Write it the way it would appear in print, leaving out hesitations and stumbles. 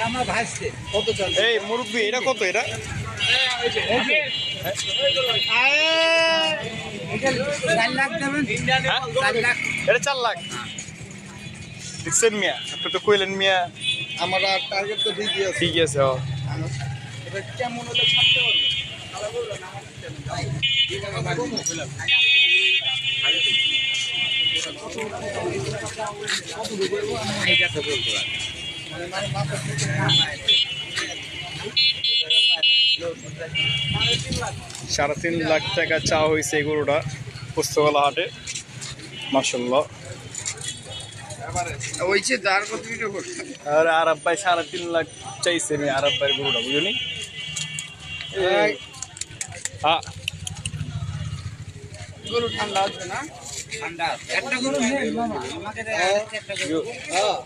আমার ভাইছে কত চাল? এই মুরব্বি এটা কত এটা? 4 লাখ দেবেন। 4 লাখ। এটা 4 লাখ দেখছেন মিয়া, আপনি তো কইলেন মিয়া। আমার টার্গেট তো ঠিকই আছে। ঠিক আছে। এটা কেমন হলে ছাড়তে পারবে? সাড়ে 3 লাখ টাকা চাওয়া হয়েছে এই গরুটা পোস্তগোলা হাটে। মাশাআল্লাহ। ওই যে যার কত ভিডিও করছে। আর আরব ভাই 3.5 লাখ চাইছে আমি আরব ভাইয়ের গরুটা, বুঝলি? হ্যাঁ, গরু ঠান্ডা আছে না? ঠান্ডা একটা গরু নেই মামা, আমাকে একটা গরু। হ্যাঁ।